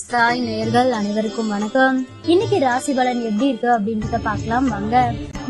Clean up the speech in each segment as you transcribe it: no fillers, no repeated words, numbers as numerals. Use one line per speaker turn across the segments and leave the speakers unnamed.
சாய் நேயர்கள் அனைவருக்கும் வணக்கம். இன்னைக்கு ராசி பலன் எப்படி இருக்கு அப்படின்றத பார்க்கலாம் வாங்க.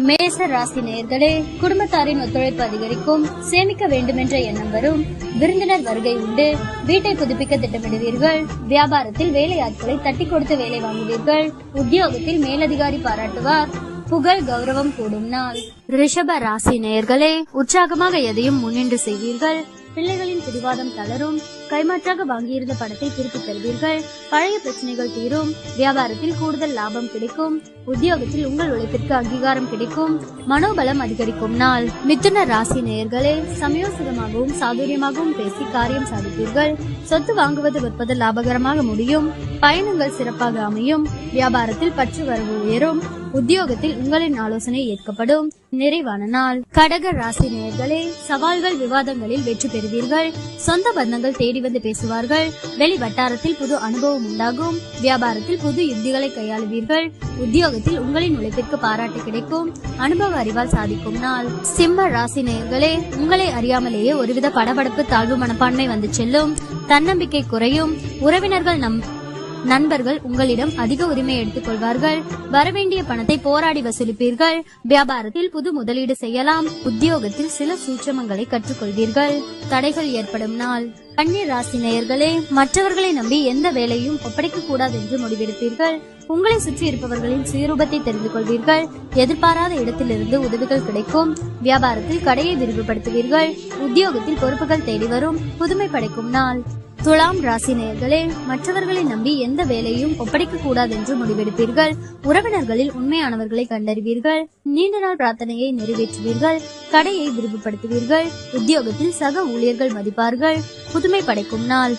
மேச ராசி நேயர்களே, குடும்பத்தாரின் ஒத்துழைப்பு அதிகரிக்கும், சேமிக்க வேண்டும் என்ற எண்ணம் வரும், விருந்தினர் வருகை உண்டு, வீட்டை புதுப்பிக்க திட்டமிடுவீர்கள், வியாபாரத்தில் வேலையாட்களை தட்டி கொடுத்து வேலை வாங்குவீர்கள், உத்தியோகத்தில் மேலதிகாரி பாராட்டுவார், புகழ் கௌரவம் கூடும் நாள். ரிஷப ராசி நேயர்களே, உற்சாகமாக எதையும் முன்னின்று செய்வீர்கள், பிள்ளைகளின் பிடிவாதம் தளரும், கைமாற்றாக வாங்கியிருந்த பணத்தை திருப்பி தருவீர்கள், பழைய பிரச்சனைகள் தீரும், வியாபாரத்தில் கூடுதல் லாபம் கிடைக்கும், உத்தியோகத்தில் உங்கள் உழைப்பிற்கு அங்கீகாரம் கிடைக்கும், மனோபலம் அதிகரிக்கும் நாள். மிதுன ராசி நேயர்களே, சமயோசிதமாகவும் சாதுரியமாகவும் பேசி காரியம் சாதிப்பீர்கள், சொத்து வாங்குவது விற்பது லாபகரமாக முடியும், பயணங்கள் சிறப்பாக அமையும், வியாபாரத்தில் பற்று வரவு உயரும், உத்தியோகத்தில் உங்களின் ஆலோசனை ஏற்கப்படும், நிறைவான நாள். கடக ராசி நேயர்களே, சவால்கள் விவாதங்களில் வெற்றி பெறுவீர்கள், சொந்த பந்தங்கள் தேடி வந்து பேசுவார்கள், வெளி வட்டாரத்தில் புது அனுபவம் உண்டாகும், வியாபாரத்தில் புது யுக்திகளை கையாளுவீர்கள், உத்தியோகத்தில் உங்களின் உழைப்பிற்கு பாராட்டு கிடைக்கும், அனுபவ அறிவால் சாதிக்கும் நாள். சிம்ம ராசி நேயர்களே, உங்களை அறியாமலேயே ஒருவித படபடப்பு தாழ்வு மனப்பான்மை வந்து செல்லும், தன்னம்பிக்கை குறையும், உறவினர்கள் நண்பர்கள் உங்களிடம் அதிக உரிமை எடுத்துக் கொள்வார்கள், வரவேண்டிய பணத்தை போராடி வசூலிப்பீர்கள், வியாபாரத்தில் புது முதலீடு செய்யலாம், உத்தியோகத்தில் சில சூட்சமங்களை கற்றுக்கொள்வீர்கள், தடைகள் ஏற்படும் நாள். கன்னி ராசி நேயர்களே, மற்றவர்களை நம்பி எந்த வேலையும் ஒப்படைக்க கூடாது என்று முடிவெடுப்பீர்கள், உங்களை சுற்றி இருப்பவர்களின் சுயரூபத்தை தெரிந்து கொள்வீர்கள், எதிர்பாராத இடத்திலிருந்து உதவிகள் கிடைக்கும், வியாபாரத்தில் கடையை விரிவுபடுத்துவீர்கள், உத்தியோகத்தில் பொறுப்புகள் தேடி வரும், புதுமை படைக்கும் நாள். துலாம் ராசி நேயர்களே, மற்றவர்களை நம்பி எந்த வேலையும் ஒப்படைக்க கூடாது என்று முடிவெடுப்பீர்கள், உறவினர்களில் உண்மையானவர்களை கண்டறிவீர்கள், நீண்ட நாள் பிரார்த்தனையை நிறைவேற்றுவீர்கள், கடையை விரிவுபடுத்துவீர்கள், உத்தியோகத்தில் சக ஊழியர்கள் மதிப்பார்கள், புதுமை படைக்கும் நாள்.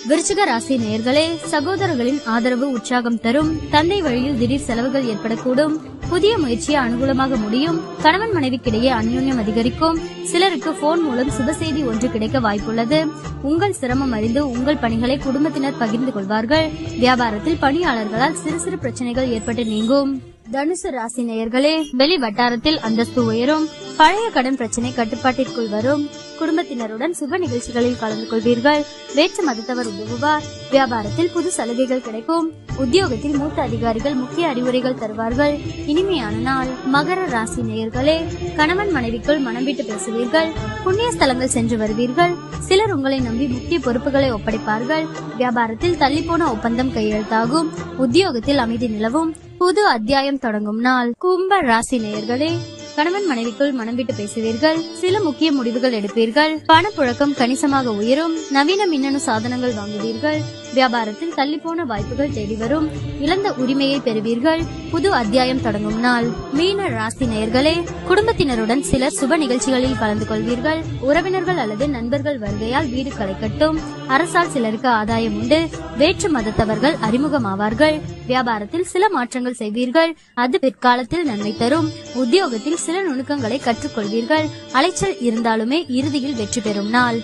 விருச்சிக ராசி நேயர்களே, சகோதரர்களின் ஆதரவு உற்சாகம் தரும், தந்தை வழியில் திடீர் செலவுகள் ஏற்படக்கூடும், புதிய முயற்சியை அனுகூலமாக முடியும், கணவன் மனைவிக்கிடையே அந்யோன்யம் அதிகரிக்கும், சிலருக்கு போன் மூலம் சுப செய்தி ஒன்று கிடைக்க வாய்ப்புள்ளது, உங்கள் சிரமம் அறிந்து உங்கள் பணிகளை குடும்பத்தினர் பகிர்ந்து கொள்வார்கள், வியாபாரத்தில் பணியாளர்களால் சிறு சிறு பிரச்சனைகள் ஏற்பட்டு நீங்கும். தனுசு ராசி நேயர்களே, வெளி வட்டாரத்தில் அந்தஸ்து உயரும், பழைய கடன் பிரச்சனை கட்டுப்பாட்டிற்குள் வரும், குடும்பத்தினருடன் சுப நிகழ்ச்சிகளில் கலந்து கொள்வீர்கள், வேற்று மதத்தவர் உதவுவார், வியாபாரத்தில் புது சலுகைகள் கிடைக்கும், உத்தியோகத்தில் மூத்த அதிகாரிகள் முக்கிய அறிவுரைகள் தருவார்கள், இனிமையான நாள். மகர ராசி நேயர்களே, கணவன் மனைவிக்குள் மனம் விட்டு பேசுவீர்கள், புண்ணிய ஸ்தலங்கள் சென்று வருவீர்கள், சிலர் உங்களை நம்பி முக்கிய பொறுப்புகளை ஒப்படைப்பார்கள், வியாபாரத்தில் தள்ளிப்போன ஒப்பந்தம் கையெழுத்தாகும், உத்தியோகத்தில் அமைதி நிலவும், புது அத்தியாயம் தொடங்கும் நாள். கும்ப ராசி நேயர்களே, கணவன் மனைவிக்குள் மனம் விட்டு பேசுவீர்கள், சில முக்கிய முடிவுகள் எடுப்பீர்கள், பணப்புழக்கம் கணிசமாக உயரும், நவீன மின்னணு சாதனங்கள் வாங்குவீர்கள், வியாபாரத்தில் தள்ளிப்போன வாய்ப்புகள் தேடி வரும், இழந்த உரிமையை பெறுவீர்கள், புது அத்தியாயம் தொடங்கும் நாள். மீன ராசி நேயர்களே, குடும்பத்தினருடன் சிலர் சுப நிகழ்ச்சிகளில் கலந்து கொள்வீர்கள், உறவினர்கள் அல்லது நண்பர்கள் வருகையால் வீடு களை கட்டும், அரசால் சிலருக்கு ஆதாயம் உண்டு, வேற்று மதத்தவர்கள் அறிமுகமாவார்கள், வியாபாரத்தில் சில மாற்றங்கள் செய்வீர்கள், அது பிற்காலத்தில் நன்மை தரும், உத்தியோகத்தில் சில நுணுக்கங்களை கற்றுக்கொள்வீர்கள், அலைச்சல் இருந்தாலுமே இறுதியில் வெற்றி பெறும் நாள்.